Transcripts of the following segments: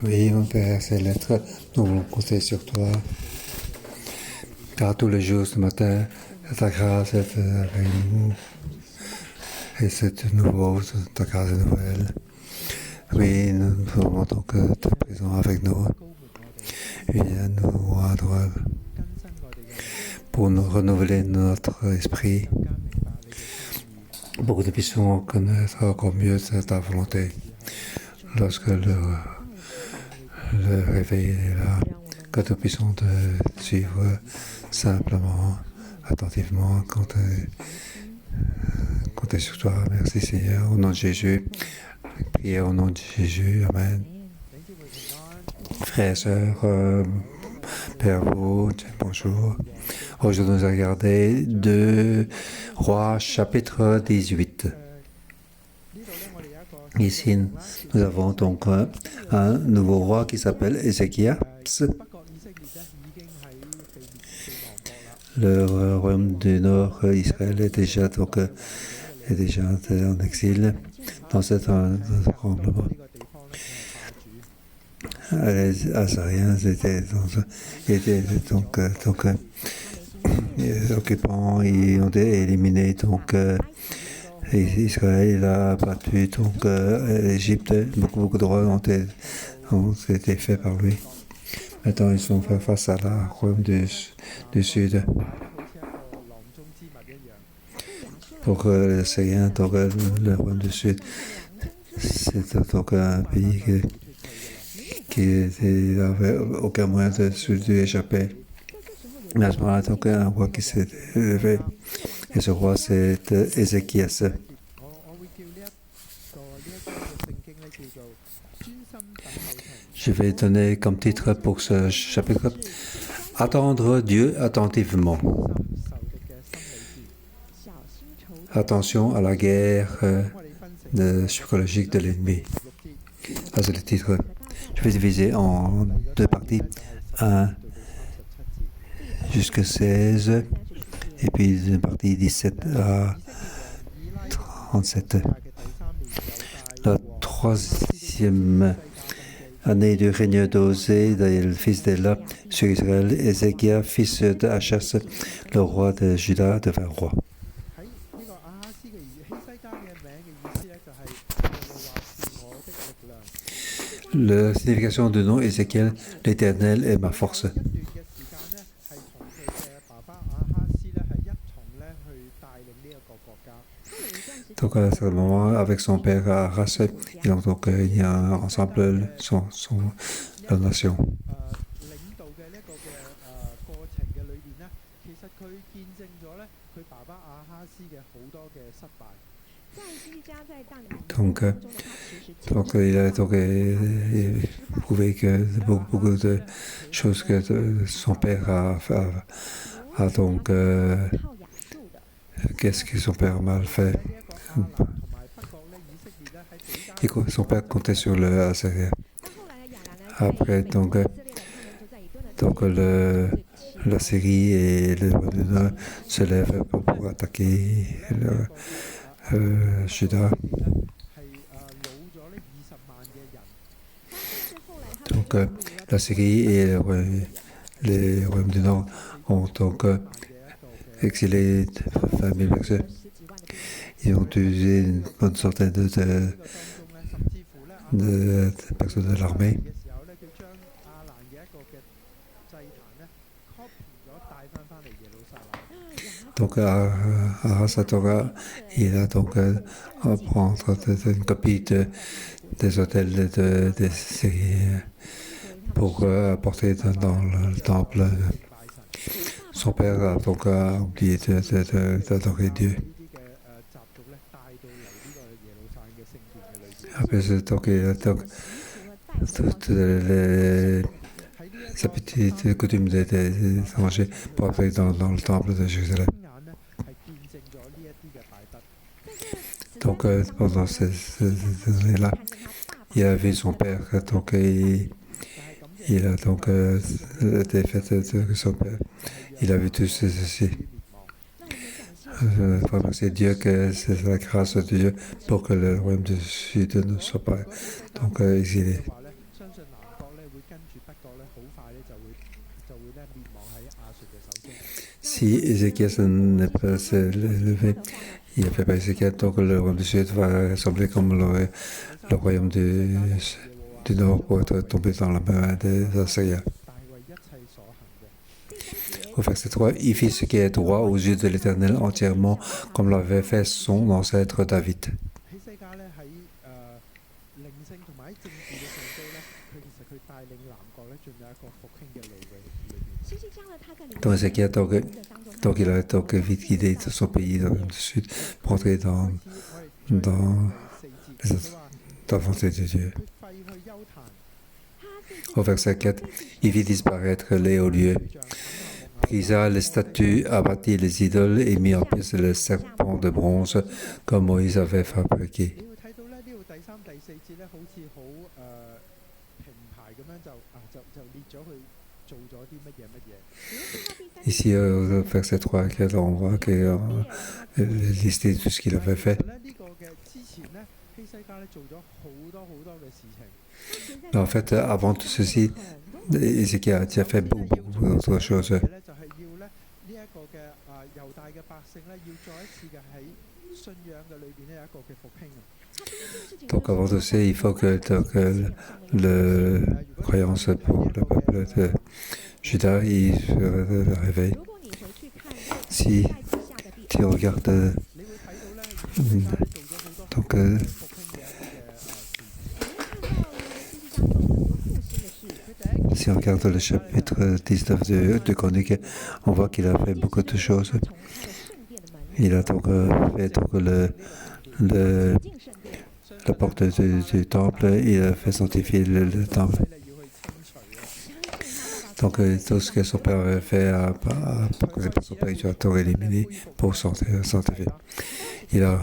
Oui, mon Père, ces lettres, nous voulons compter sur toi. Car tous les jours, ce matin, ta grâce est avec nous. Et c'est nouveau, ta grâce est nouvelle. Oui, nous demandons que tu es présent avec nous. Viens nous rendre pour nous renouveler notre esprit, pour que nous puissions connaître encore mieux ta volonté. Lorsque le réveil est là, que nous puissions te suivre simplement, attentivement, compter sur toi. Merci Seigneur, au nom de Jésus. Priez au nom de Jésus, Amen. Frères et sœurs, Père vous, bonjour. Aujourd'hui, nous allons regarder 2 Rois, chapitre 18. Ici, nous avons donc un nouveau roi qui s'appelle Ézéchias. Le royaume du Nord, Israël, est déjà en exil dans cet tremblement. Les Assyriens étaient donc occupants, ils ont éliminé donc Israël a battu donc l'Égypte. Beaucoup de rois ont été faits par lui. Maintenant, ils sont face à la royaume du Sud. Pour les Assyriens, donc le royaume du Sud, c'est donc un pays qui n'avait aucun moyen de échapper. Mais à ce moment-là, donc un roi qui s'est élevé. Et ce roi, c'est Ézéchias. Je vais donner comme titre pour ce chapitre « Attendre Dieu attentivement ». Attention à la guerre psychologique de l'ennemi. Ça, c'est le titre. Je vais diviser en 2 parties. 1 jusqu'à 16. Et puis une partie 17 à 37. La 3e année du règne d'Osée, le fils d'Éla, sur Israël, Ézéchias, fils d'Achas, le roi de Juda, devint roi. La signification du nom Ézéchiel, l'Éternel est ma force. Donc à ce moment, avec son père Arras, il y a ensemble la nation. Donc il a prouvé que beaucoup de choses que son père a donc qu'est-ce que son père a mal fait. Et son père comptait sur le Assyrie. Après, donc la Syrie et le Nord se lèvent pour attaquer Juda. Donc la Syrie et les royaumes du Nord ont donc exilé 20 000 personnes. Ils ont usé une bonne centaine de personnes de l'armée. Donc Arasatoga, il a donc à prendre une copie des hôtels des Syriens pour apporter dans le temple. Son père a donc oublié d'adorer Dieu. Après, donc, toutes les petites coutumes de manger pour appeler dans le temple de Jérusalem. Donc, pendant ces années-là, il a vu son père, donc il a donc été fait de son père. Il a vu tout ceci. Remercier Dieu que c'est la grâce de Dieu pour que le royaume du Sud ne soit pas donc exilé. Si Ézéchias n'est pas s'est levé, il a fait par Ézéchias, donc le royaume du Sud va ressembler comme le royaume du Nord pour être tombé dans la main des Assyriens. Au verset 3, il fit ce qui est droit aux yeux de l'Éternel entièrement, comme l'avait fait son ancêtre David. Donc Ézéchias, donc il a donc vite quitté son pays dans le sud pour entrer dans la volonté de Dieu. Au verset 4, il fit disparaître les hauts lieux, brisa les statues, abattit les idoles et mit en pièces le serpent de bronze comme Moïse avait fabriqué. Ici, au verset 3 et 4, on voit qu'il listé tout ce qu'il avait fait. En fait, avant tout ceci, Ézéchias a déjà fait beaucoup d'autres choses. Donc avant tout ça, il faut que la croyance pour le peuple de Juda il se réveille. Si tu regardes donc si on regarde le chapitre 19 de Chroniques, on voit qu'il a fait beaucoup de choses. Il a donc fait donc la porte du temple, il a fait sanctifier le temple. Donc tout ce que son père avait fait pour que son père il a tout éliminé pour sanctifier. Il a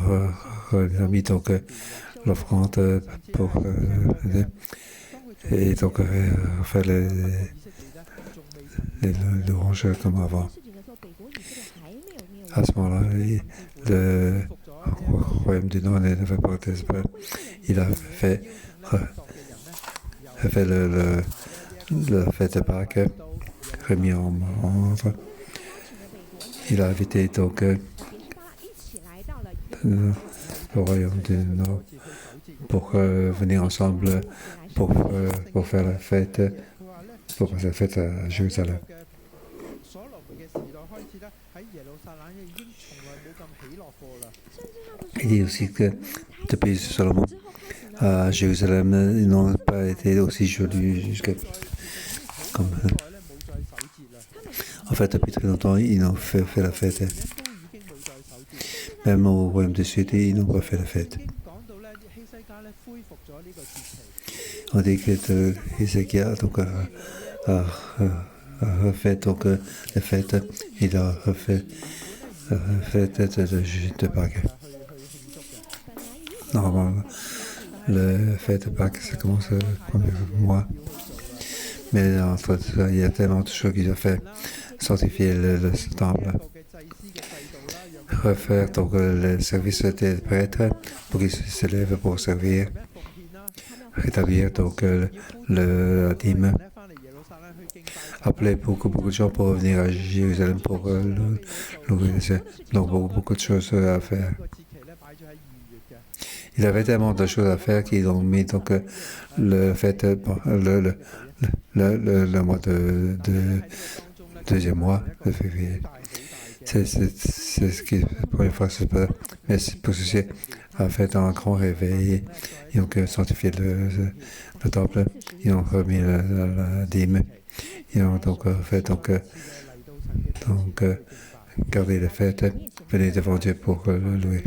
remis donc l'offrande pour et donc faire les louanges comme avant. À ce moment-là, le royaume du Nord n'avait pas d'espace. Il a fait la fête de Pâques remis en ordre. Il a invité donc le royaume du Nord pour venir ensemble pour faire la fête, pour passer la fête à Jérusalem. Il dit aussi que depuis Salomon, à Jérusalem, ils n'ont pas été aussi jolis jusqu'à comme. En fait, depuis très longtemps, ils n'ont fait la fête. Même au royaume du Sud, ils n'ont pas fait la fête. On dit que Ézéchias a refait donc la fête. Il a refait la fête de Pâques. Normalement, la fête de Pâques, ça commence le premier mois. Mais entre ça, il y a tellement de choses qu'il a fait. Sanctifier le temple. Refaire donc le service des prêtres pour qu'ils se lèvent pour servir. Rétablir donc la dîme. Appeler beaucoup de gens pour venir à Jérusalem pour l'organiser. Donc beaucoup de choses à faire. Il avait tellement de choses à faire qu'ils ont mis donc le mois de deuxième mois de février. C'est ce qui la première fois que ça se passe. Mais pour ceci a fait un grand réveil. Ils ont sanctifié le temple. Ils ont remis la dîme. Ils ont donc fait garder les fêtes, venir devant Dieu pour le louer.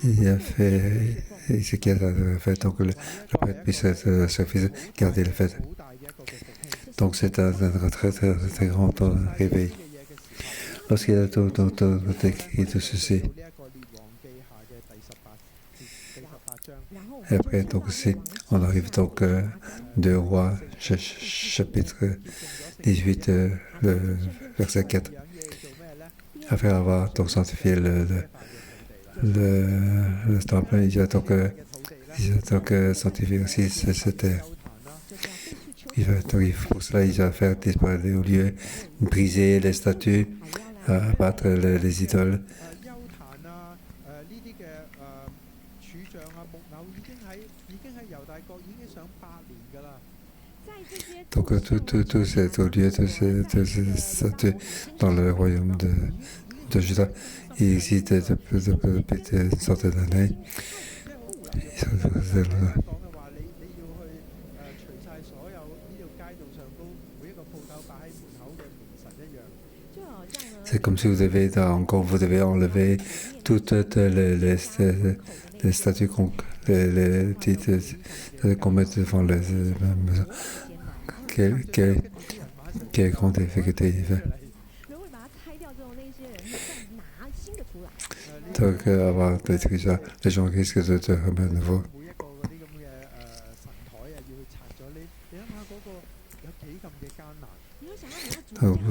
Il a fait ce qu'il a fait donc le prêtre puisse service garder les fêtes. Donc c'est un très grand réveil. Lorsqu'il a tout écrit tout ceci. Et après, donc aussi, on arrive donc 2 Rois, chapitre 18, le verset 4. Après avoir donc sanctifié le temple, il a donc sanctifié aussi cette terre. Pour cela, il va faire disparaître les lieux, briser les statues, abattre les idoles. Donc tous ces lieux, tous ces statues dans le royaume de Juda, il existe depuis une centaine d'années. C'est comme si vous devez enlever toutes les statues les titres qu'on met devant les maisons. Quelle grande difficulté il fait. Donc, avoir détruit ça, les gens risquent de te remettre à nouveau.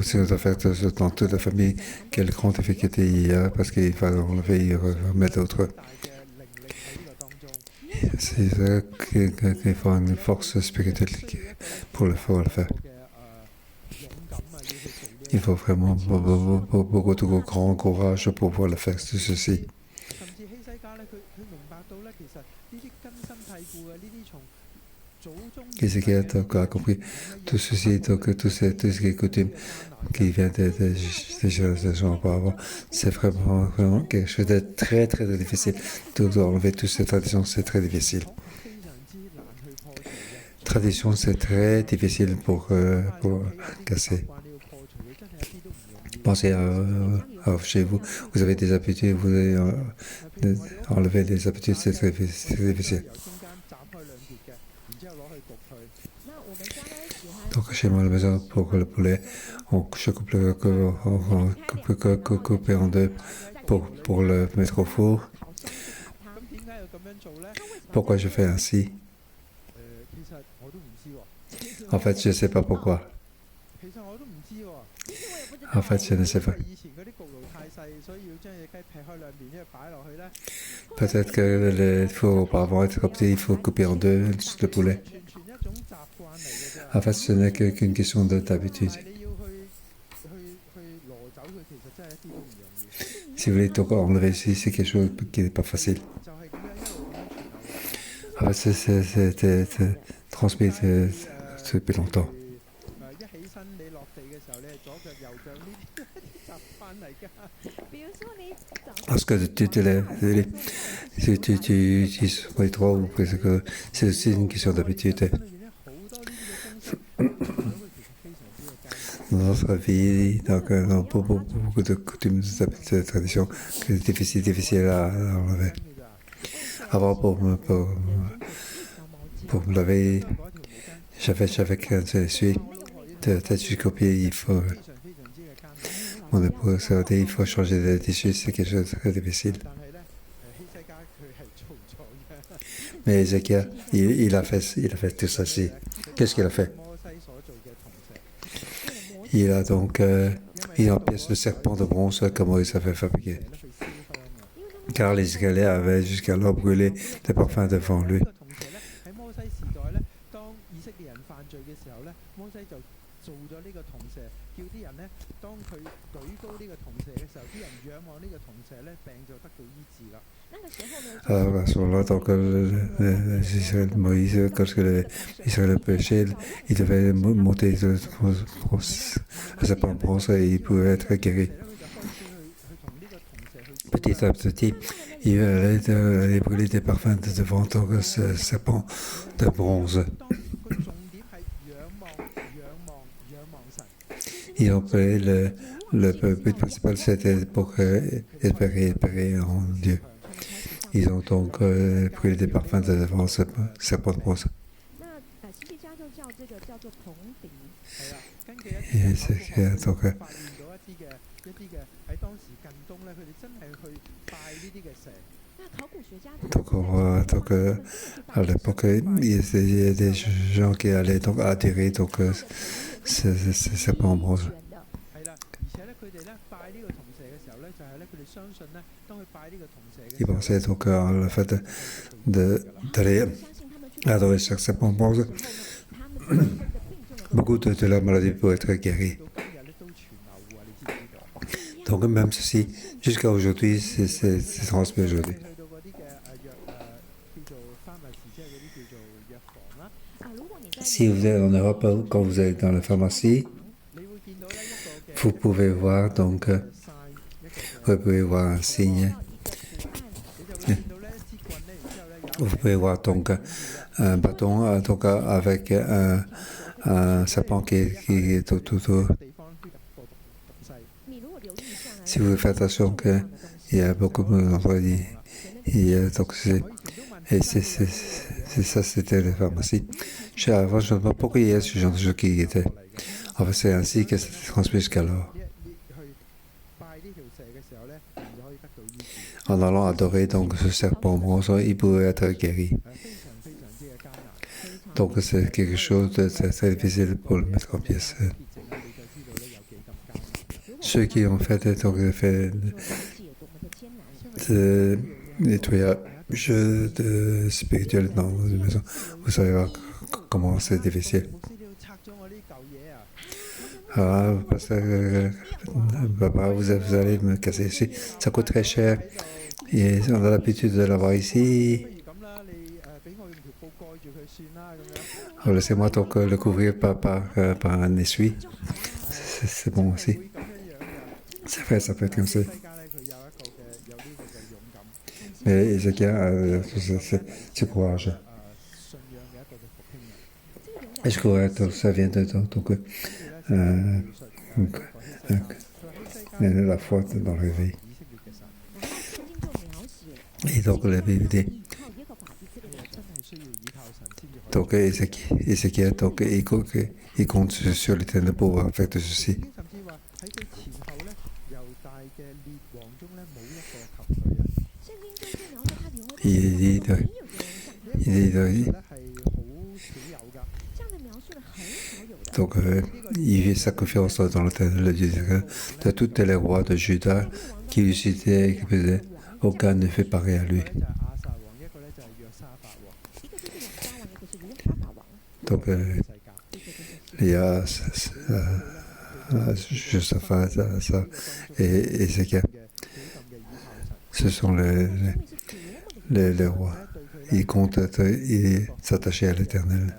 Si on doit faire dans toute la famille, quelle grande difficulté il y a parce qu'il va enlever et remettre d'autres. C'est ça qu'il faut une force spirituelle pour le faire. Il faut vraiment beaucoup de grand courage pour pouvoir le faire, tout ceci. Ézéchiel a compris tout ceci, donc tout ce qui est coutume qui vient des gens auparavant, c'est vraiment quelque chose de très très difficile. Donc enlever toutes ces traditions, c'est très difficile. Tradition, c'est très difficile pour casser. Pensez à chez vous, vous avez des habitudes, vous allez enlever les habitudes, c'est très difficile. Donc chez moi à la maison, pour le poulet, je coupe le coupé en deux pour le mettre au four. Pourquoi je fais ainsi? En fait, je ne sais pas pourquoi. En fait, je ne sais pas. Peut-être que le four auparavant être petit, il faut couper en deux le poulet. En fait, ce n'est qu'une question d'habitude. Si vous voulez tout enlever ici, c'est quelque chose qui n'est pas facile. En fait, c'est transmis depuis longtemps. Lorsque tu te lèves, si tu utilises les trois, c'est aussi une question d'habitude. Dans notre vie, donc, dans beaucoup de coutumes, de traditions, c'est difficile à enlever. Avant, pour me laver, j'avais qu'un seul essuie. Peut-être jusqu'au pied, il faut. Mon épouse a dit il faut changer de tissu, c'est quelque chose de très difficile. Mais Ézéchiel, il a fait tout ça aussi. Qu'est-ce qu'il a fait? Il a donc une pièce de serpent de bronze que Moïse avait fabriqué. Car les Israéliens avaient jusqu'alors brûlé des parfums devant lui. Alors à ce moment-là, donc Moïse, lorsque les Israéliens péchaient, il devait monter le serpent de bronze et il pouvait être guéri. Petit à petit, il allait brûler des parfums devant ce serpent de bronze. Et après, le but principal, c'était pour espérer en Dieu. Ils ont donc brûlé des parfums devant ce serpent de bronze. Et c'est donc. Donc, à l'époque, il y a des gens qui allaient donc adhérer donc ces serpents en bronze. Ils pensaient donc à le fait d'aller adorer chaque serpent en bronze. beaucoup de la maladie peut être guérie. Donc même ceci, jusqu'à aujourd'hui, c'est transmis aujourd'hui. Si vous êtes en Europe, quand vous êtes dans la pharmacie, vous pouvez voir donc, vous pouvez voir un signe. Vous pouvez voir donc un bâton donc, avec un serpent qui est tout. Si vous faites attention qu'il y a beaucoup d'endroits, donc et c'est ça, c'était la pharmacie. Avant, je ne sais pas pourquoi il y a ce genre de choses qui étaient. En fait, c'est ainsi que c'était transmis jusqu'alors. En allant adorer donc ce serpent monstre, il pouvait être guéri. Donc c'est quelque chose de très difficile pour le mettre en pièces. Ceux qui ont fait de nettoyage spirituel dans une maison, vous savez comment c'est difficile. Ah, parce que papa, vous allez me casser ici. Ça coûte très cher. Et on a l'habitude de l'avoir ici. Alors laissez-moi donc le couvrir par un essuie. C'est bon aussi. C'est vrai, ça peut être comme ça. Mais Ézéchiel a ce courage. Et je crois que ça vient de donc, la foi dans le réveil. Et donc la Bible dit, donc Ézéchiel, donc, il compte sur l'Éternel pour pouvoir faire de ceci. Il dit donc, il fait sa confiance dans le Dieu de tous les rois de Juda qui lui citaient et qui faisaient, aucun ne fait pareil à lui. Donc, il y a Josaphat et Ézéchiel. Ce sont les rois. Ils comptent s'attacher à l'Éternel.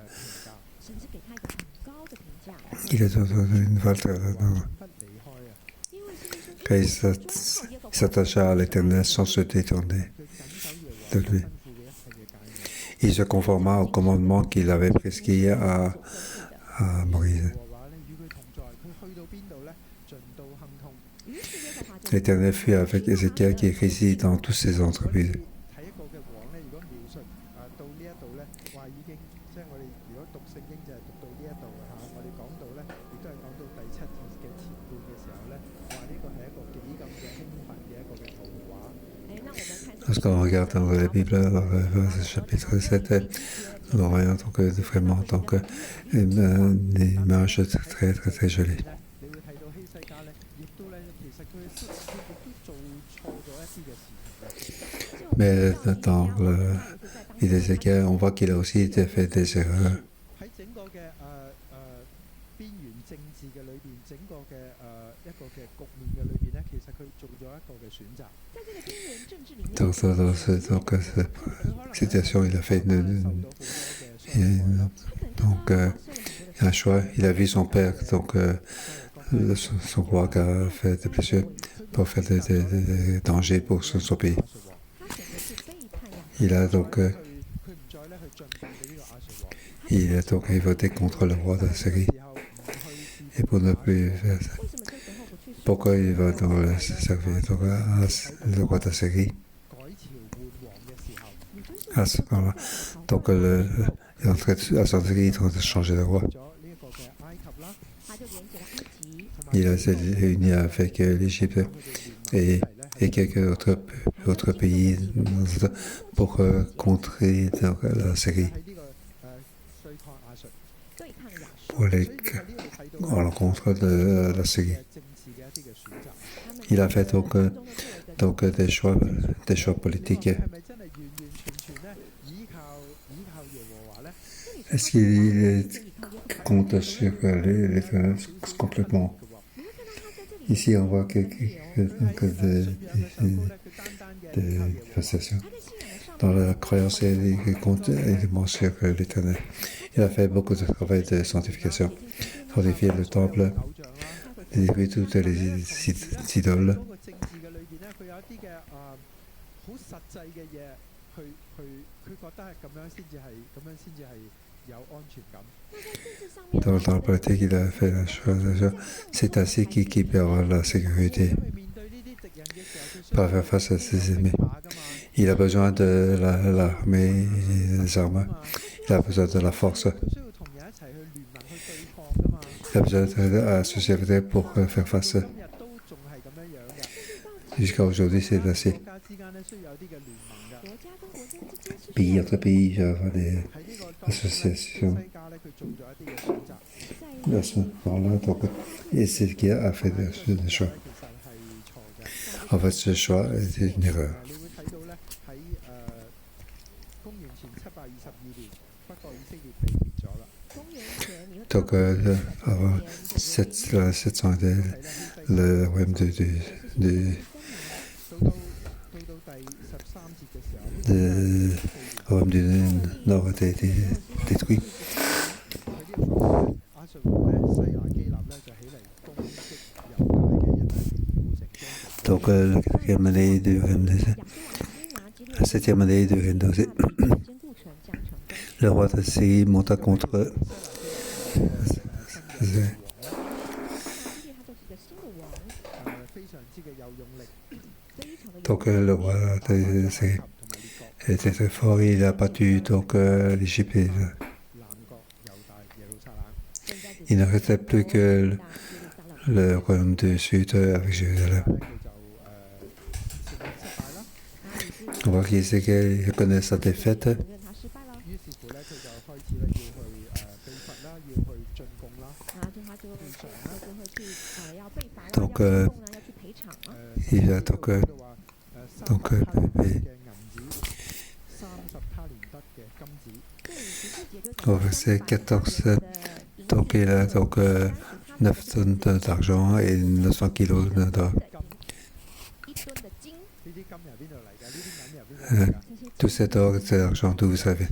Il est dans une valse quand il s'attacha à l'Éternel sans se détourner de lui. Il se conforma au commandement qu'il avait prescrit à Moïse. L'Éternel fut avec Ézéchiel qui réside dans toutes ses entreprises. Lorsqu'on regarde dans la Bible, chapitre 7, on voit donc vraiment une image très jolie. Mais dans le livre d'Ézéchiel, on voit qu'il a aussi fait des erreurs. Donc, dans cette situation, il a fait un choix. Il a vu son père, donc son roi qui a fait des blessures pour faire des dangers pour son pays. Il a donc voté contre le roi d'Assyrie. Et pour ne plus faire ça. Pourquoi il va dans le servir le roi d'Assyrie? À ce moment-là, donc il est en train de changer de roi. Il a s'est réuni avec l'Égypte et quelques autres pays pour contrer la Syrie. Pour aller en l'encontre de la Syrie. Il a fait donc des choix politiques. Est-ce qu'il compte sur l'Éternel complètement? Ici, on voit que des manifestations. Dans la croyance, il compte également sur l'Éternel. Il a fait beaucoup de travail de sanctification, fortifier le temple, détruire toutes les idoles. Dans la politique, il a fait la chose. C'est ainsi qu'il peut avoir la sécurité pour faire face à ses ennemis. Il a besoin de l'armée, des armes. Il a besoin de la force. Il a besoin de la société pour faire face. Jusqu'à aujourd'hui, c'est ainsi. Pays entre pays, il y a des associations. À ce moment-là, donc, et c'est ce qui a fait le choix. En fait, ce choix était une erreur. Donc, avant 700 le royaume royaume du Nord a été détruit. Donc, la quatrième année du règne la septième année du règne d'Osée, le roi de Syrie monta contre eux. Donc, le roi de Syrie était très fort, il a battu l'Égypte. Il ne restait plus que le royaume du Sud avec Jérusalem. On voit qu'Ézéchiel connaît sa défaite. Donc, il a au verset 14, donc il a 9 tonnes d'argent et 900 kilos d'or. Tout cet or, cet argent, tout vous savez.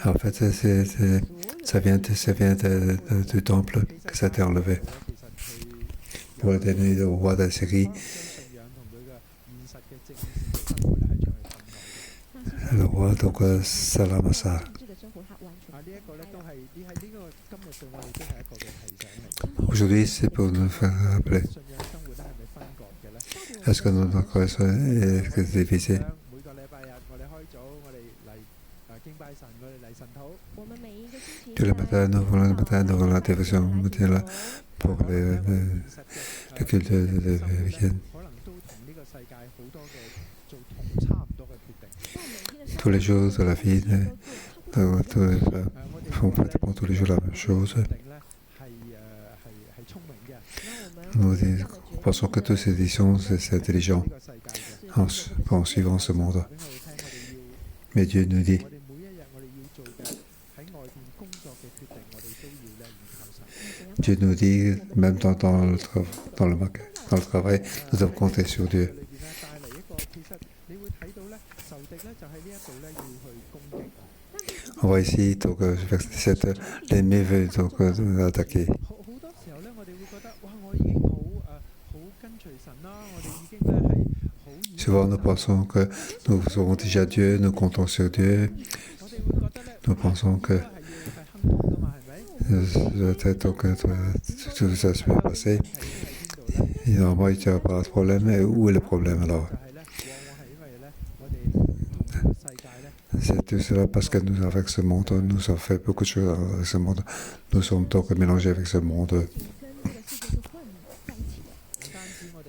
En fait, ça vient du temple que ça a été enlevé. Pour le donner au roi d'Assyrie. Le roi, donc, Salamasa. Aujourd'hui, c'est pour nous faire rappeler. Est-ce que notre croissance est divisée? Tous les matins, nous avons la dévotion matinale pour le culte de week-end. Tous les jours de la vie, font pratiquement tous les jours la même chose. Nous pensons que toutes ces éditions, c'est intelligent en suivant ce monde. Mais Dieu nous dit, même dans le travail, nous devons compter sur Dieu. On voit ici, donc, verset 17, l'ennemi veut attaquer. Souvent, nous pensons que nous avons déjà Dieu, nous comptons sur Dieu. Nous pensons que tout ça se peut passer. Et normalement, il n'y a pas de problème. Et où est le problème alors? C'est tout cela parce que nous, avec ce monde, nous avons fait beaucoup de choses avec ce monde. Nous sommes donc mélangés avec ce monde.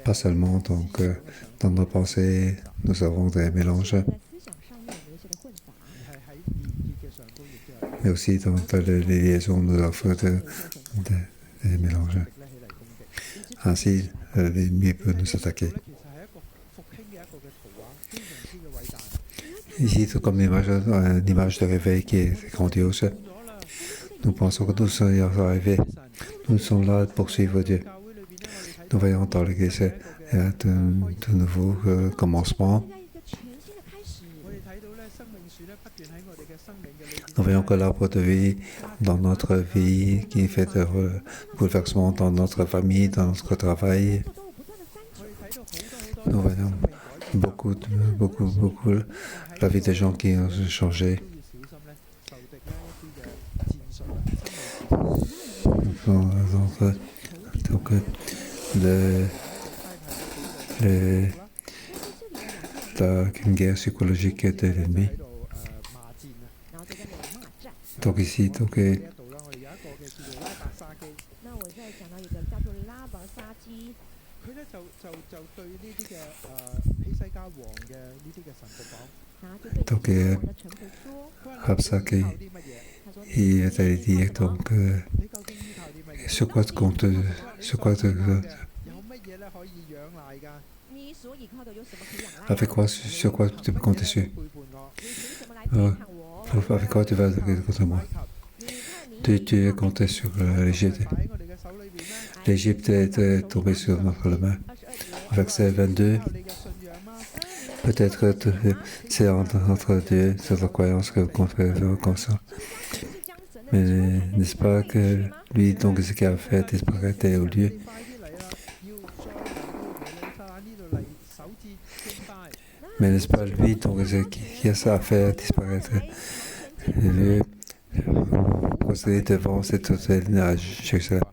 Pas seulement donc, dans nos pensées, nous avons des mélanges, mais aussi dans les liaisons, nous avons des mélanges. Ainsi, l'ennemi peut nous attaquer. Ici, tout comme une image de réveil qui est grandiose. Nous pensons que nous sommes arrivés. Nous sommes là pour suivre Dieu. Nous voyons dans l'Église de nouveaux commencements. Nous voyons que l'arbre de vie dans notre vie qui fait des bouleversements dans notre famille, dans notre travail. Nous voyons beaucoup la vie des gens qui ont changé. Donc une guerre psychologique de l'ennemi. Donc ici, Rapsaki, il a dit donc sur quoi avec quoi sur quoi tu peux compter dessus? Avec quoi tu vas contre moi? Tu comptais sur l'Égypte. L'Égypte est tombée sur notre main. Verset 22. Peut-être que c'est entre Dieu, c'est la croyance que qu'on fait comme ça. Mais n'est-ce pas que lui, donc, ce qu'il a fait disparaître au lieu? Mais n'est-ce pas lui, donc, qui a ça à faire disparaître le lieu? Procéder devant cet hôtel à Jérusalem.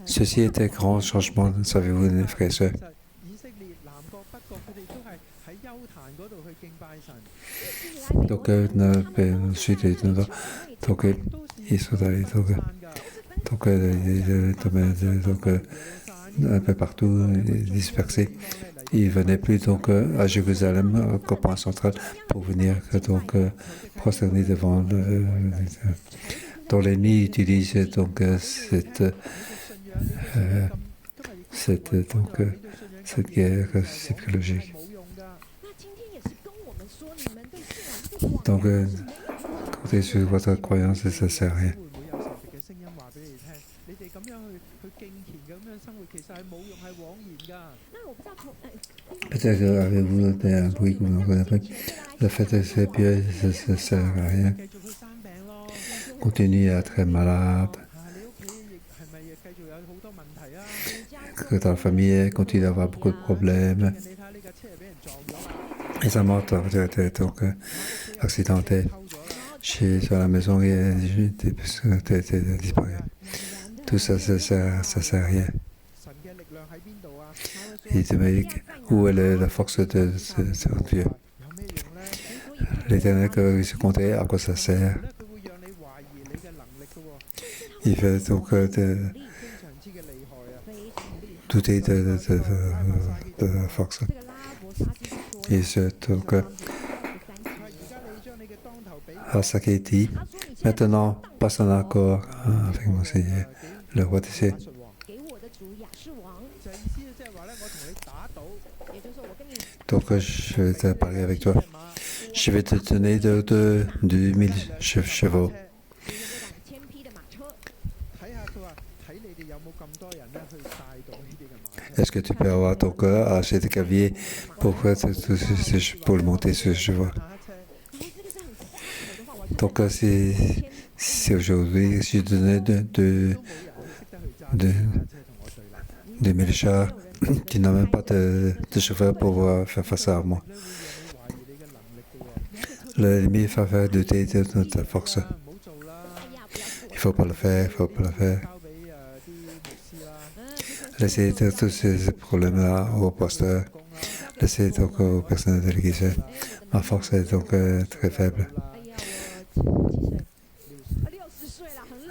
Ceci est un grand changement, savez-vous, mes frères et sœurs. Donc, ensuite, donc, ils sont allés un peu partout, dispersés. Ils venaient plus donc à Jérusalem, au point central, pour venir donc prosterner devant dont l'ennemi utilise donc cette guerre psychologique. Donc, comptez sur votre croyance, ça ne sert à rien. Peut-être avez-vous un bruit que vous ne connaissez pas. Le fait de faire pieux, ça ne sert à rien. Continuez à être malade. Que dans la famille, continue d'avoir beaucoup de problèmes. Et sa mort était donc accidentelle. Sur la maison, il a disparu. Tout ça, ça sert à rien. Il dit, où est la force de Dieu? L'Éternel que se comptait, à quoi ça sert? Il fait donc douter de la force. Et donc, Rapsaki dit, maintenant, passe en accord avec mon Seigneur, le roi des cieux. Donc, je vais te parler avec toi. Je vais te donner 2000 chevaux. Est-ce que tu peux avoir ton cœur à acheter des caviers pour le monter sur le cheval? Donc, c'est aujourd'hui, je donnais 2000 chars. Tu n'as même pas de chauffeur pour faire face à moi. L'ennemi va faire douter de notre force. Il ne faut pas le faire, Laissez tous ces problèmes-là au pasteur. Laissez donc aux personnes de l'Église. Ma force est donc très faible.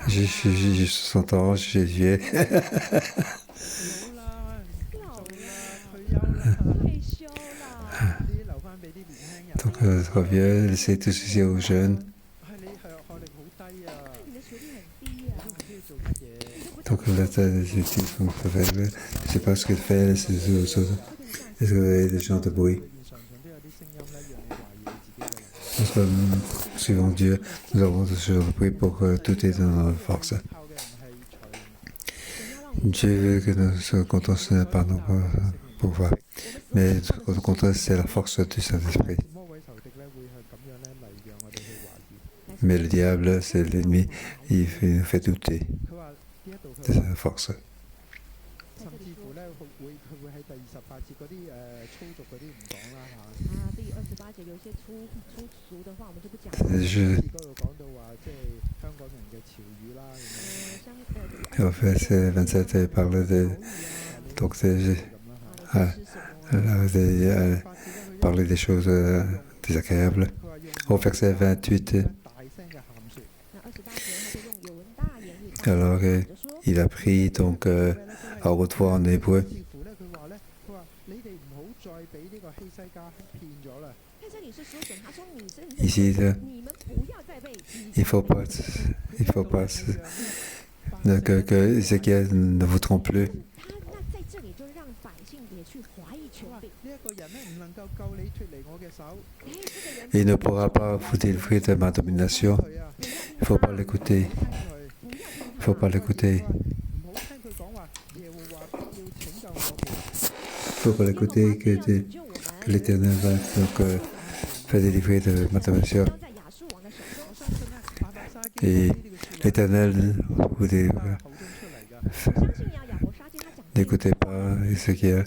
J'ai 60 ans, j'ai vieux. Donc, trop vieux, laissez tout ceci aux jeunes. Donc, là, je ne sais pas ce que fait, est-ce que vous avez des gens de bruit? Lorsque nous suivons Dieu, nous avons toujours pris pour tout est dans notre force. Dieu veut que nous soyons contents par nos pouvoirs, mais notre content, c'est la force du Saint-Esprit. Mais le diable, c'est l'ennemi, il nous fait douter de sa force. Au verset 27, il parle de... Donc, parler des choses désagréables. Au verset 28, alors il a pris donc à haute voix en hébreu. Ici, il ne faut pas que Ézéchiel ne vous trompe plus. Il ne pourra pas vous délivrer de ma domination. Il ne faut pas l'écouter. Il ne faut pas l'écouter. Il ne faut pas l'écouter que l'Éternel va donc faire délivrer de ma domination. Et l'Éternel vous délivre. N'écoutez pas Ézéchiel.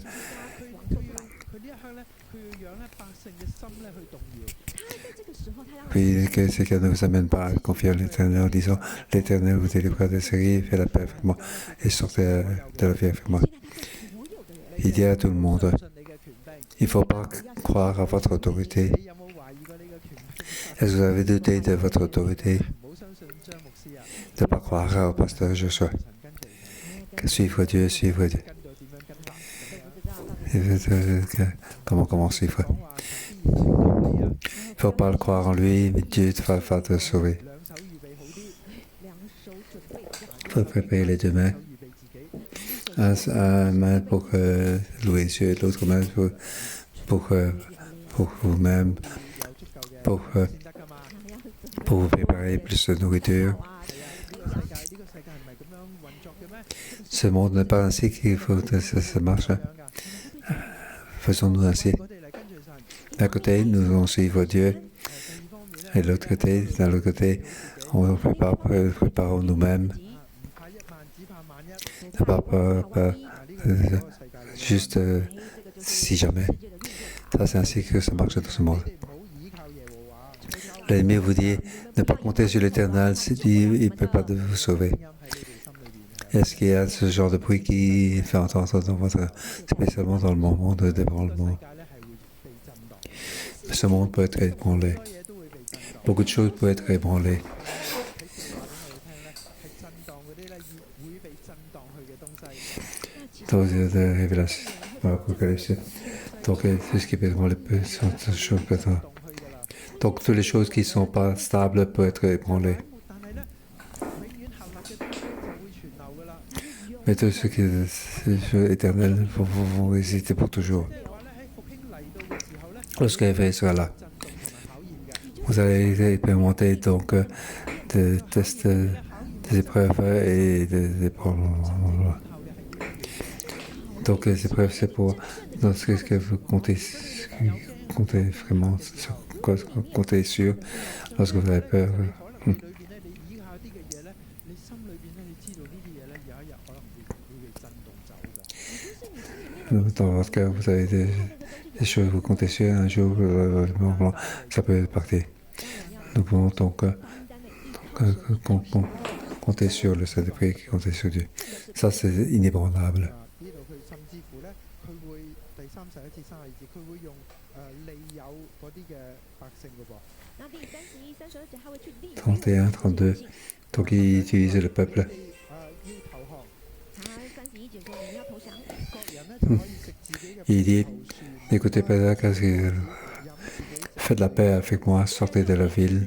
Puis que Ézéchiel ne vous amène pas à confier à l'Éternel en disant l'Éternel vous délivrera de série, fait la paix avec moi et sortez de la vie avec moi. Il dit à tout le monde, il ne faut pas croire à votre autorité. Est-ce que vous avez douté de votre autorité? De ne pas croire au pasteur Joshua. Suivre Dieu, suivre Dieu. Comment suivre? Il ne faut pas le croire en lui, mais Dieu va te sauver. Il faut préparer les deux mains. Un main pour louer Dieu et l'autre main pour vous-même, pour vous préparer plus de nourriture. Ce monde n'est pas ainsi qu'il faut que ça marche. Faisons-nous ainsi. D'un côté, nous allons suivre Dieu. Et de l'autre côté, on prépare nous-mêmes. Juste si jamais. Ça, c'est ainsi que ça marche dans ce monde. L'ennemi vous dit, ne pas compter sur l'Éternel, il ne peut pas vous sauver. Est-ce qu'il y a ce genre de bruit qui fait entendre dans votre... spécialement dans le moment de débranlement? Ce monde peut être ébranlé. Beaucoup de choses peuvent être ébranlées. Dans les révélations, l'Apocalypse. Donc, tout ce qui peut ébranler sont des choses peut-être. Donc, toutes les choses qui ne sont pas stables peuvent être ébranlées. Mais tout ce qui est éternel vont résister pour toujours. Lorsque l'éveil sera là, vous allez expérimenter donc des tests, des épreuves et des problèmes. Donc les épreuves, c'est pour dans ce que vous comptez vraiment, comptez sûr lorsque vous avez peur. Dans votre cœur, vous avez des choses, vous comptez sur un jour, ça peut partir. Nous pouvons donc compter sur le Saint-Esprit, compter sur Dieu. Ça, c'est inébranlable. « 31, 32. Donc, il utilise le peuple. Il dit, n'écoutez pas ça, faites la paix avec moi, sortez de la ville.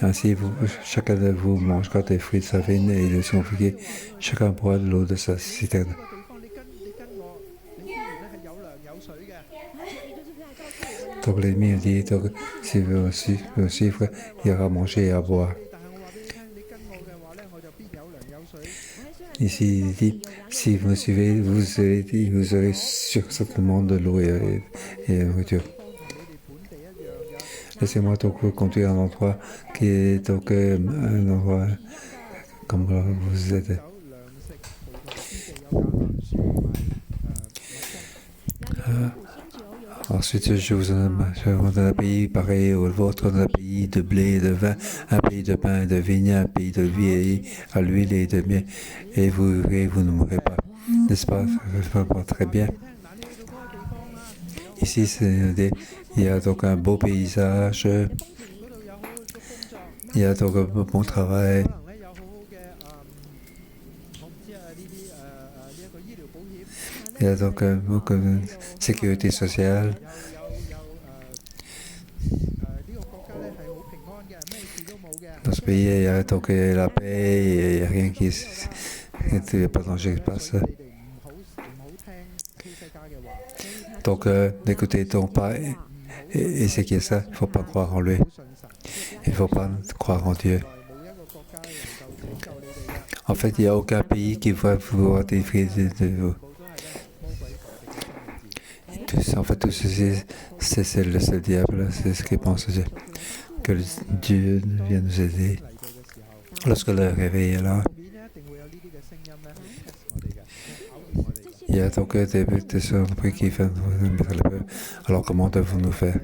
Ainsi, chacun de vous mangera des fruits de sa vigne et de son figuier. Chacun boit de l'eau de sa citerne. Donc l'ennemi dit, donc, si vous me suivre, il y aura à manger et à boire. Ici, il dit, si vous me suivez, vous aurez certainement de l'eau et de nourriture. Laissez-moi donc vous conduire à un endroit qui est donc un endroit comme vous êtes. Ensuite, je vous donne un pays pareil au vôtre, un pays de blé et de vin, un pays de pain et de vigne, un pays de vie à l'huile et de miel, et vous ne mourrez pas. N'est-ce pas? Ça va très bien. Ici, il y a donc un beau paysage, il y a donc un bon travail. Il y a donc une sécurité sociale. Dans ce pays, il y a donc la paix, il n'y a rien qui il n'y a pas de danger qui passe. Donc, n'écoutez donc pas et ce qui est ça, il ne faut pas croire en lui. Il ne faut pas croire en Dieu. En fait, il n'y a aucun pays qui va vous délivrer de vous. En fait, tout ceci, c'est le seul diable, c'est ce qu'il pense Dieu. Que Dieu vient nous aider. Lorsque le réveil est là, il y a donc des esprits qui viennent nous mettre le peuple. Alors comment devons-nous faire?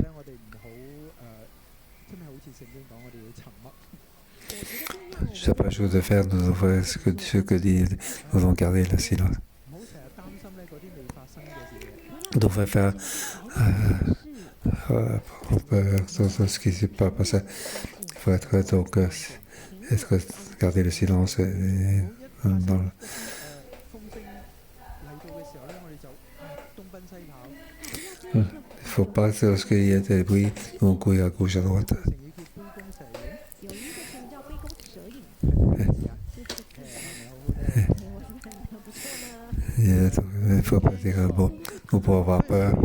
Je ne sais pas ce que de faire, nous devons faire ce que dit, nous devons garder le silence. Nous devons faire tout ce qui ne s'est pas passé. Il faut être donc garder le silence dans le... Il ne faut pas, lorsqu'il y a des bruits, on courir à gauche, à droite. Il ne faut pas dire bon, nous pouvons avoir peur.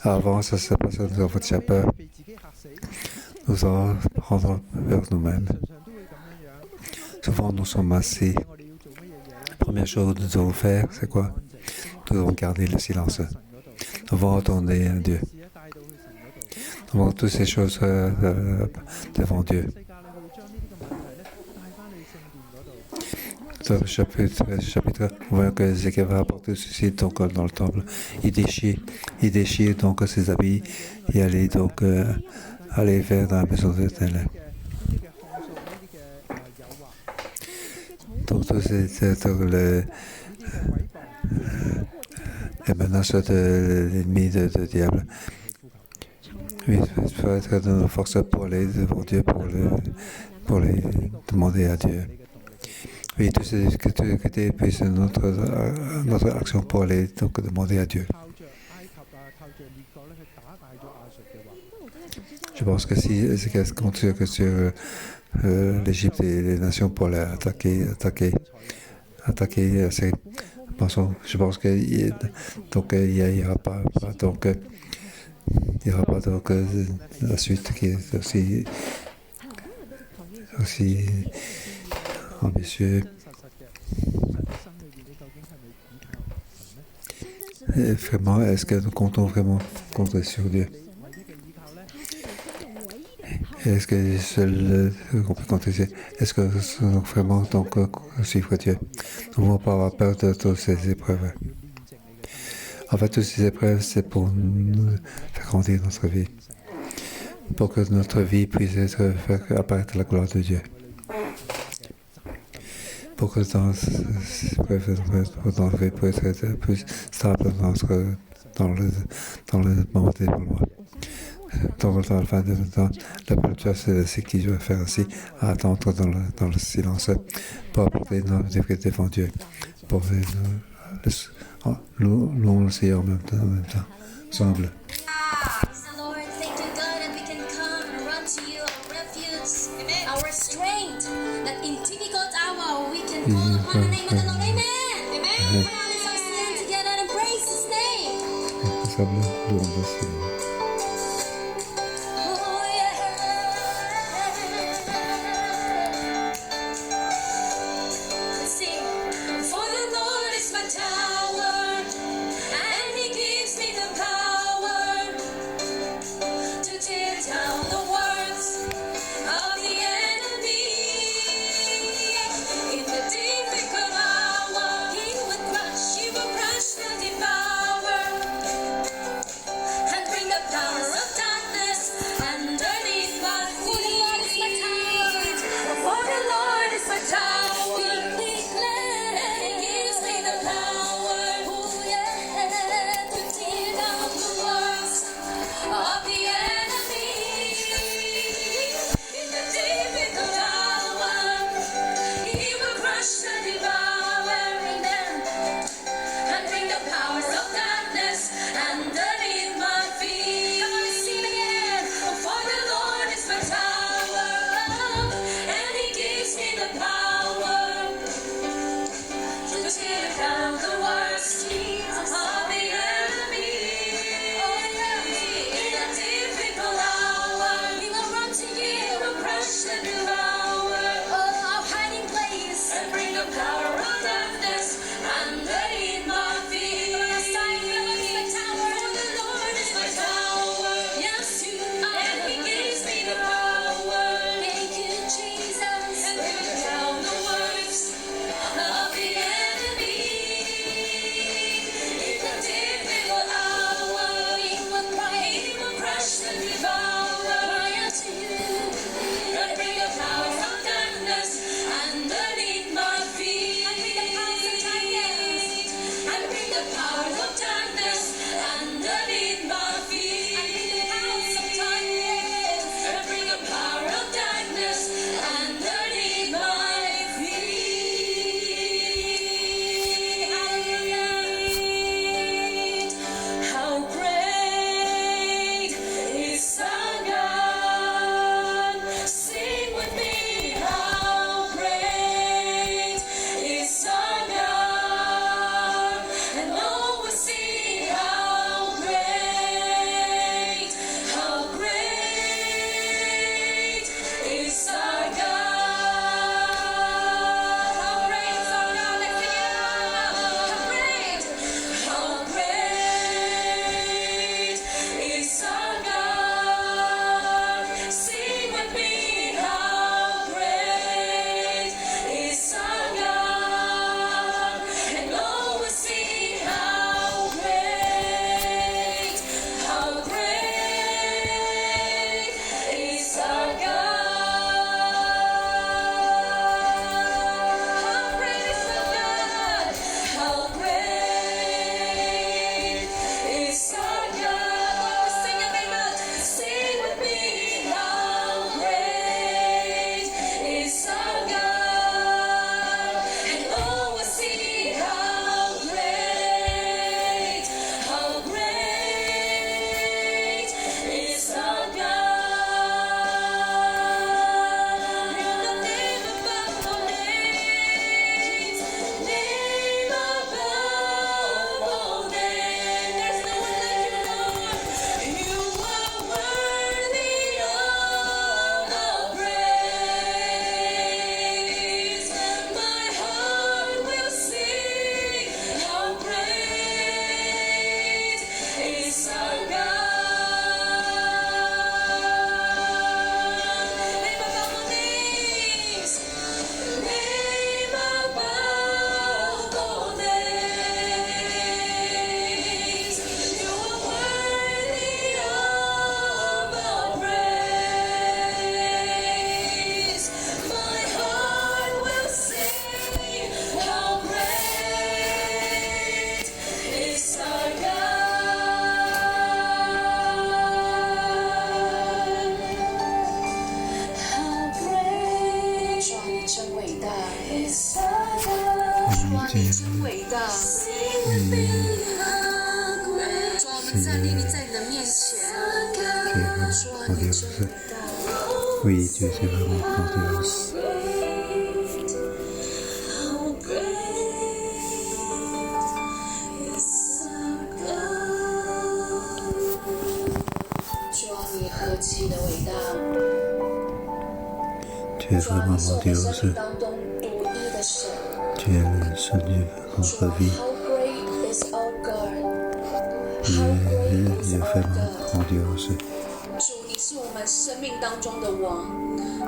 Avant, ça s'est passé, nous avons déjà peur. Nous allons prendre vers nous-mêmes. Souvent, nous sommes assis. La première chose que nous devons faire, c'est quoi? Nous devons garder le silence. Nous devons retourner à Dieu. Nous devons toutes ces choses devant Dieu. Dans le chapitre, on voit que Ézéchiel va apporter ceci donc, dans le temple. Il déchire donc ses habits et aller donc aller vers dans la maison de l'Éternel. Donc c'est les menaces de l'ennemi de diable. Oui, il faut être de nos forces pour aller devant Dieu, pour les demander à Dieu. Oui, tout ce que puisse notre action pour aller donc demander à Dieu. Je pense que si Ézéchiel compte sur l'Égypte et les nations pour les attaquer, je pense qu'il n'y aura pas donc la suite qui est aussi ambitieux. Et vraiment, est-ce que nous comptons vraiment compter sur Dieu? Est-ce que seul on peut compter sur Dieu? Est-ce que nous vraiment donc suivre Dieu? Nous ne devons pas avoir peur de toutes ces épreuves. En fait, toutes ces épreuves, c'est pour nous faire grandir notre vie. Pour que notre vie puisse faire apparaître la gloire de Dieu. Pour que dans ces épreuves, notre vie puisse être plus stable dans le moment des mois. Dans la fin de temps, la peuple, c'est ce qu'il doit faire aussi, à attendre dans le silence, pour apporter nos défis devant Dieu, pour nous aussi en même temps, ensemble. Ensemble, nous Oui, Dieu, c'est vraiment grandiose. Tu es vraiment grandiose. Tu es le Seigneur de notre vie. Tu es vraiment grandiose. 是我们生命当中的王。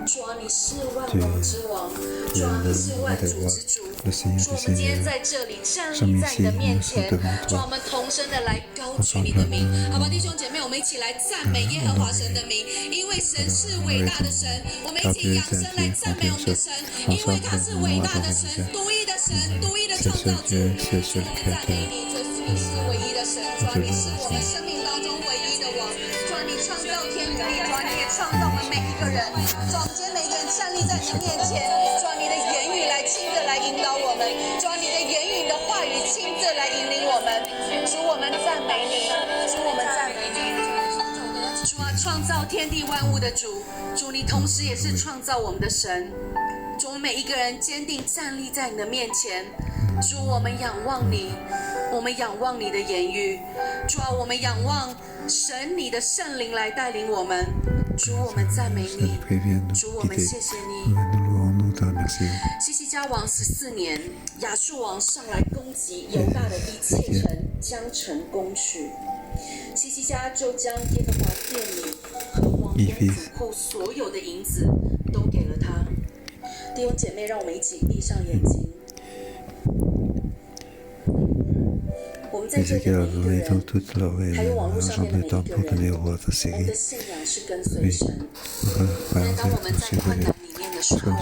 主啊，你是万王之王，主啊，你是万主之主。主，我们今天在这里站立在你的面前，主啊，我们同声的来高举你的名，好吧，弟兄姐妹，我们一起来赞美耶和华神的名，因为神是伟大的神。我们一起扬声来赞美我们的神，因为他是伟大的神，独一的神，独一的创造主。主，我们赞美你，主，你是唯一的神，主啊，你是我们生命当中唯一的王，主啊，你创造天地，主啊，你也创造我们每一个人，主啊，我们今天每个人站立在你面前，主啊，你的言语来亲自来引导我们，主啊，你的言语、你的话语亲自来引领我们，主，我们赞美你，主，我们赞美你。主啊，创造天地万物的主，主，你同时也是创造我们的神。主，我们每一个人坚定站立在你的面前。主，我们仰望你，我们仰望你的言语。主啊，我们仰望神你的圣灵来带领我们。主，我们赞美你。主，我们谢谢你。西西家王14年，亚述王上来攻击犹大的一切城，将城攻取。西西家就将耶和华殿里和王宫府后所有的银子都给了他。弟兄姐妹，让我们一起闭上眼睛。我们在这里每一个人，还有网络上面的每一个人，我们的信仰是跟随神。但当我们在困难里面的时候，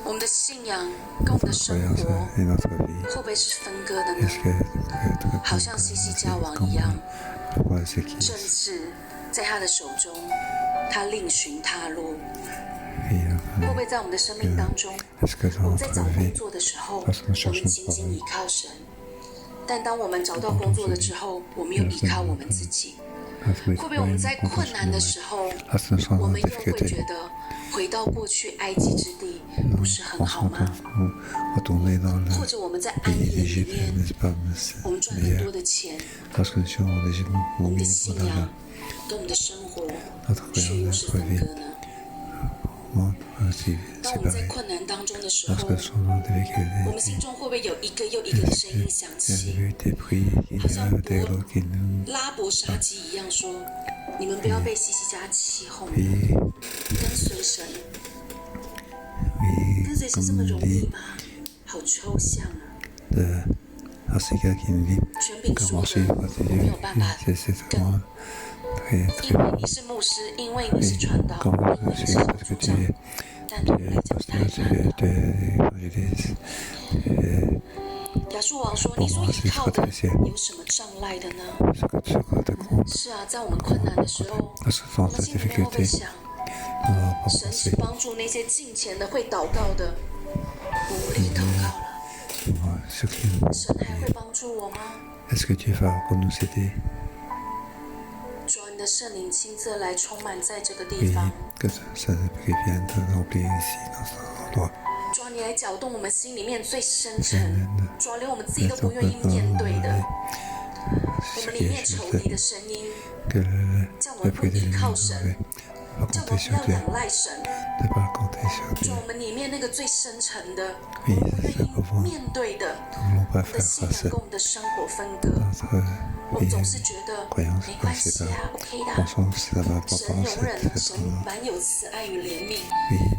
我们的信仰跟我们的生活会不会是分割的呢？好像西西家王一样，政治在他的手中，他另寻他路。会不会在我们的生命当中，我们在找工作的时候，我们紧紧依靠神，但当我们找到工作了之后，我们又依靠我们自己？会不会我们在困难的时候，我们又会觉得回到过去埃及之地不是很好吗？或者我们在安逸里面，我们赚很多的钱，我们的信仰跟我们的生活却又是分割呢？当我们在困难当中的时候，我们心中会不会有一个又一个的声音响起，好像拉伯沙基一样说：“你们不要被西西家欺哄了，跟随神，跟随神这么容易吗？好抽象啊！权柄说的，我没有办法跟。因为你是牧师，因为你是传道，因为你是组长，但对我来讲太难了。亚述王说：“你所依靠的有什么障碍的呢？”是啊，在我们困难的时候，我们心里面会不会想，神是帮助那些敬虔的、会祷告的，无力祷告了，神还会帮助我吗？主，你的圣灵亲自来充满在这个地方。主，你来搅动我们心里面最深沉，主，连我们自己都不愿意面对的，我们里面仇敌的声音，叫我们不依靠神，叫我们不要仰赖神。主，我们里面那个最深沉的，不愿意面对的，我们的信仰跟我们的生活分割。我们总是觉得没关系啊 ，OK 的。神容忍，神满有慈爱与怜悯，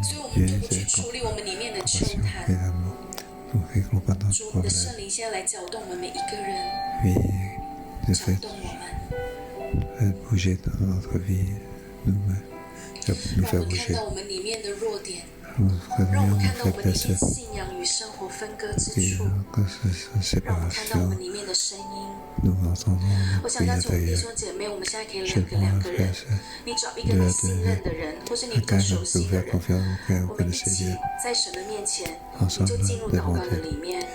所以我们就不去处理我们里面的秋痰。主，我们的圣灵现在来搅动我们每一个人，搅动我们，让我们看到我们里面的弱点。让我们看到我们里面信仰与生活分割之处，让我们看到我们里面的声音。我想邀请我们弟兄姐妹，我们现在可以两个人，你找一个你信任的人，或是你更熟悉的人，我们一起在神的面前，你就进入祷告的里面，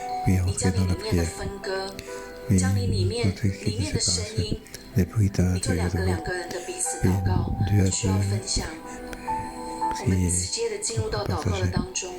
你将你里面的分割，将你里面的声音，你就两个人的彼此祷告，需要分享。我们直接的进入到祷告的当中。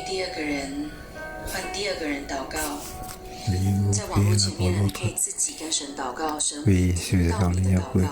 第二个人换第二个人祷告，在网络前面你可以自己跟神祷告，神会听到你的祷告。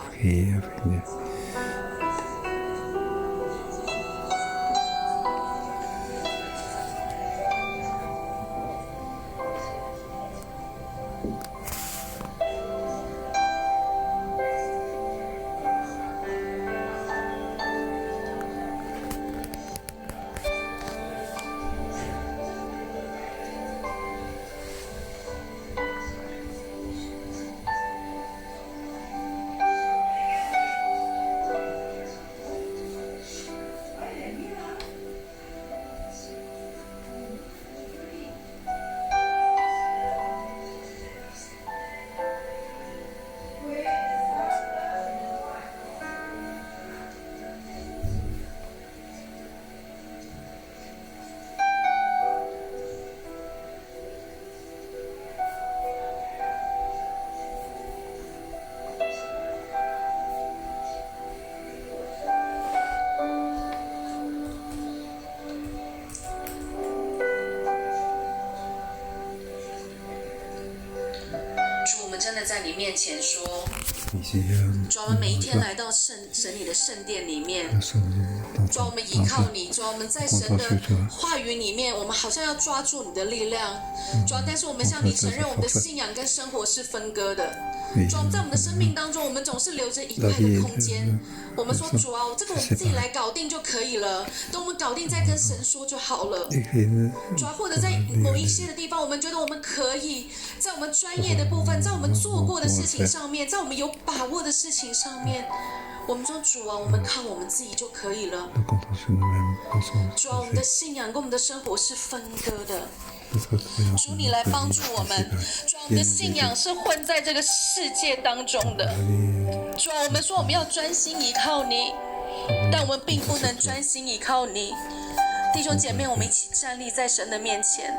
真的在你面前说，主啊，我们每一天来到神你的圣殿里面，主啊，我们依靠你，主啊，我们在神的话语里面，我们好像要抓住你的力量，主啊，但是我们向你承认，我们的信仰跟生活是分割的。主啊，在我们的生命当中，我们总是留着一块的空间。我们说，主啊，这个我们自己来搞定就可以了，等我们搞定再跟神说就好了。主啊，或者在某一些的地方，我们觉得我们可以在我们专业的部分，在我们做过的事情上面，在我们有把握的事情上面，我们说主啊，我们靠我们自己就可以了。主啊，我们的信仰跟我们的生活是分割的。主，你来帮助我们。主啊，我们的信仰是混在这个世界当中的。主啊，我们说我们要专心依靠你，但我们并不能专心依靠你。弟兄姐妹，我们一起站立在神的面前。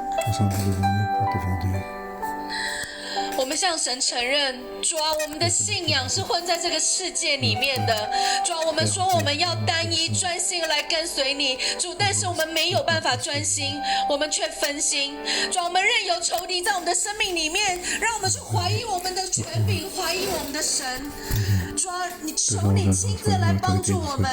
我们向神承认，主啊，我们的信仰是混在这个世界里面的。主啊，我们说我们要单一专心来跟随你，主，但是我们没有办法专心，我们却分心。主啊，我们任由仇敌在我们的生命里面，让我们去怀疑我们的权柄，怀疑我们的神。主啊，求你亲自来帮助我们，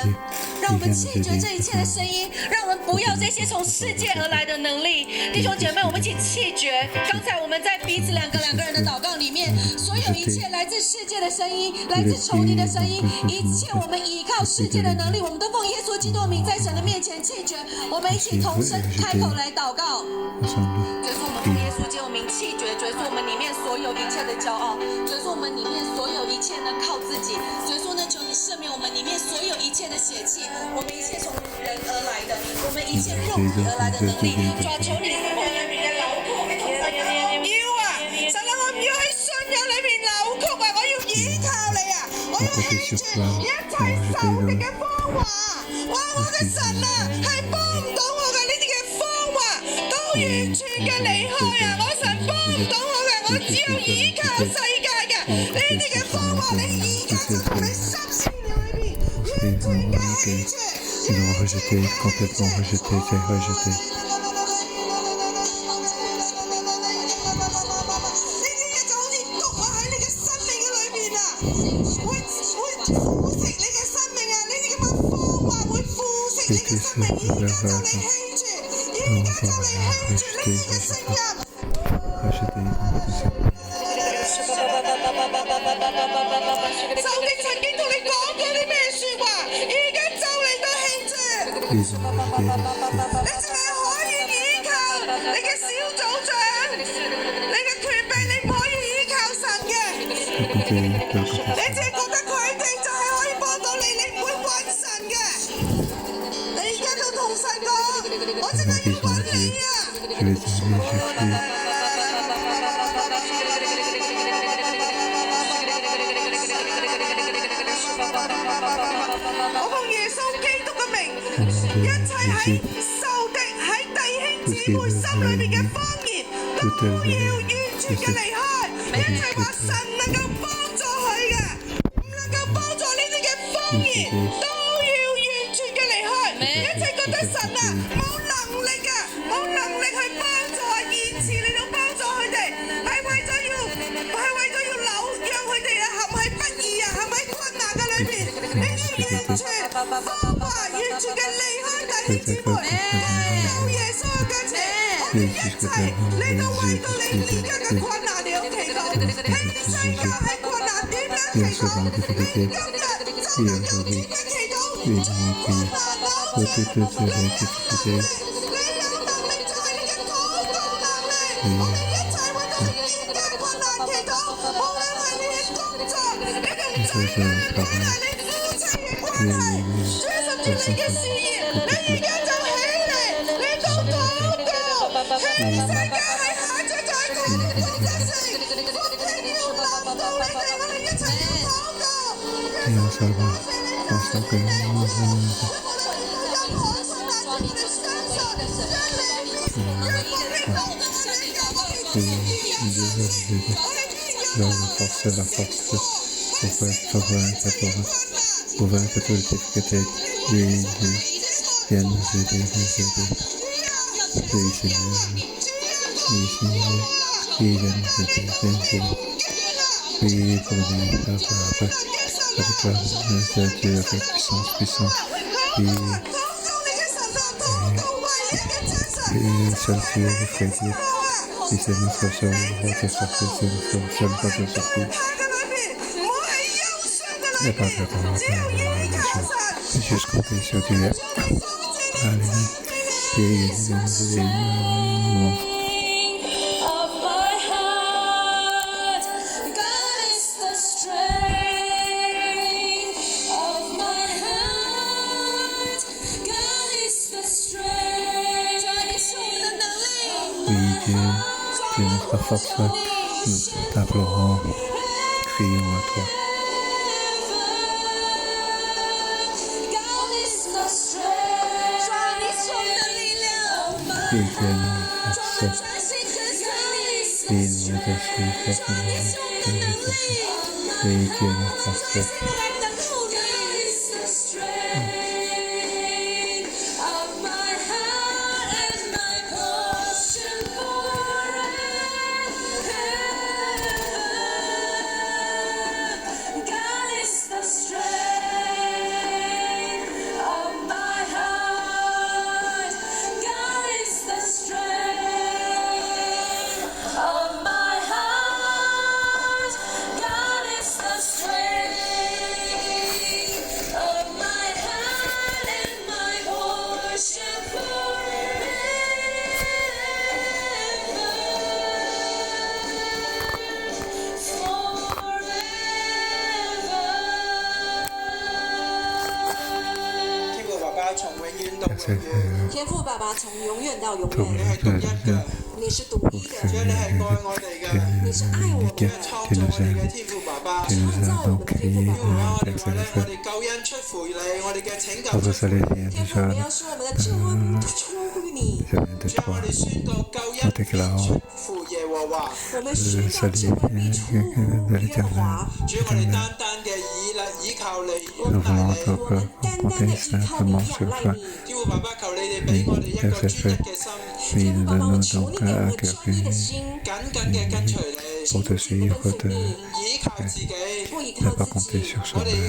让我们弃绝这一切的声音，让我们不要这些从世界而来的能力。弟兄姐妹，我们一起弃绝。刚才我们在彼此两个人的祷告里面，所有一切来自世界的声音，来自仇敌的声音，一切我们依靠世界的能力，我们都奉耶稣基督的名在神的面前弃绝。我们一起同声开口来祷告。主，我们奉耶稣基督的名弃绝，主，我们里面所有一切的骄傲，主，我们里面所有一切呢靠自己。所以说呢，求你赦免我们里面所有一切的血气，我们一切从人而来的，我们一切肉体而来的能力，主啊，求你我们里面扭曲，要啊，神啊，我唔要喺信仰裏面扭曲啊，我要依靠你啊，我要棄絕一切仇敵嘅謊話，我嘅神啊，係幫唔到我嘅呢啲嘅謊話，都完全嘅離開啊，我神幫唔到我嘅，我只有依靠世界嘅呢啲嘅謊話，你而家就同你心思裏邊完全嘅棄絕，complètement rejeté, c'est rejeté.仇敵曾經同你講過啲咩説話？你只係可以依靠你嘅小組長，你嘅權柄，你唔可以依靠神嘅。你只係覺得佢哋就係可以幫到你，你唔會揾神嘅。你而家就同神講，我淨係要揾你啊！我奉耶穌基督嘅名，一切喺仇敵喺弟兄姊妹心裏邊嘅謊言，都要完全嘅離開。一切話神能夠幫助佢嘅，唔能夠幫助呢啲嘅謊言，都要完全嘅離開。一切覺得神啊冇能力嘅，冇能力去幫助啊，延遲嚟到幫助佢哋，係為咗要讓佢哋啊陷喺不義啊，陷喺困難嘅裏邊。你要完全方法，完全嘅離開弟兄姊妹，有耶穌嘅腳程，我哋一齊嚟到為到你而家嘅困難嚟到祈禱。喺世界喺困難點樣祈禱？你今日就係點樣祈禱？你有能力就係你嘅禱告能力。我哋一齊為到你而家困難祈禱，無論係你嘅工作、你嘅家庭、你夫妻嘅關係，主甚至你嘅事業，你而家就起嚟，你都禱告，喺世界喺下著在佢哋嘅國家城，福氣要臨到你哋，我哋一齊禱告。任何困難喺你哋身上，Là, la force, pour faire que tout le temps que t'es bien nous aider, il va nous aider, oui, pour nous avec Dieu, avec puissance, et seul Dieu, le frère Dieu. Et c'est notre seul votre sortie, c'est notre seul votre sortie. Et pas de juste compter sur Dieu. Alléluia. Et tu es notre force, nous t'implorons, crions à toi. Et tu es notre force, et nous déchirons fortement, et tu es notre force.天父爸爸從永遠到永遠，你是獨一的，你是愛我們的，創造我哋嘅天父爸爸，創造我們的天父爸爸，我哋救恩出乎你，我哋嘅拯救出乎你，天父，你要使我們的救恩出乎你，讓我哋宣告救恩出乎耶和華，我們宣告救恩出乎耶和華，主，我哋單單嘅依靠你，我們單單嘅依靠你，仰賴你。天父爸爸，求你哋俾我哋一個專一嘅心，天父爸爸，我求你給我們專一嘅心，緊緊嘅跟隨你，不依靠自己，不依靠自己。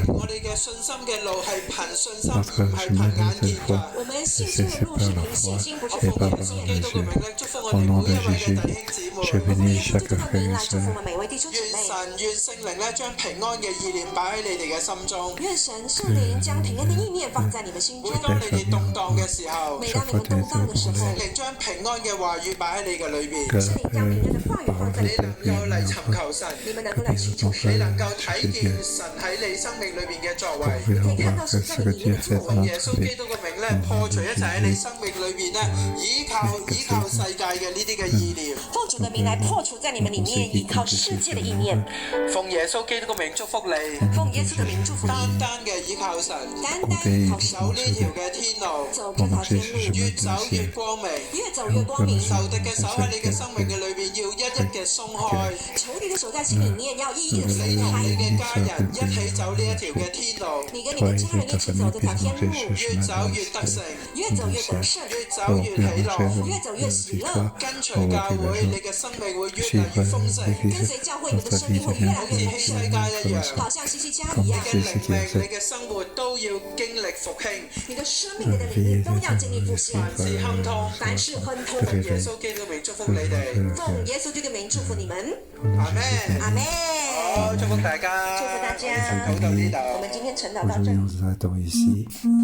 我哋嘅信心嘅路係憑信心，唔係憑眼見㗎。我們信心嘅路是憑信心，不是憑眼見。基督嘅名力祝福我哋每一位嘅弟兄姊妹，我奉耶穌基督嘅名祝福我每位弟兄姊妹。願神願聖靈咧將平安嘅意念擺喺你哋嘅心中。願神聖靈將平安的意念放在你們心中。每當你哋動盪嘅時候，每當你們動盪的時候，聖靈將平安嘅話語擺喺你嘅裏邊。聖靈將平安的話語放在你能夠嚟尋求神，你們能夠來尋求神，你能夠睇見神喺你生命裏邊嘅作為，可以看到神在你裏面的作為。耶穌基督嘅名咧破除一切喺你生命裏邊咧依靠世界嘅呢啲嘅意念。奉主的名來破除在你們裏面依靠世界的意念。奉耶穌基督嘅名祝福你，奉耶穌的名祝福你。單單嘅依靠神，單單靠神，走呢條嘅天路，走這條天路，越走越光明，越走越光明。仇敵嘅手喺你嘅生命嘅裏邊要一一嘅鬆開，仇敵嘅手在心裏面要一一的鬆你同你開。嘅家人一起走呢一條嘅天路，你跟你的家人一起走這條天路，越走越得勝，越走越得勝，越走越喜樂，越走越喜樂。跟隨教會，你嘅生命會越嚟越豐盛。跟隨教會，你的生命會越來越豐盛，世界一樣，好像希西家一樣。你嘅靈命、你嘅生活都要經歷復興。你的生命、你的靈命都要經歷復興。凡事亨通，凡事亨通。奉耶穌基督名祝福你哋。奉耶穌基督名祝福你們。阿門。阿門。好，祝福大家。祝福大家。好到呢度。我們今天晨禱我到這裡。这样子在懂意思。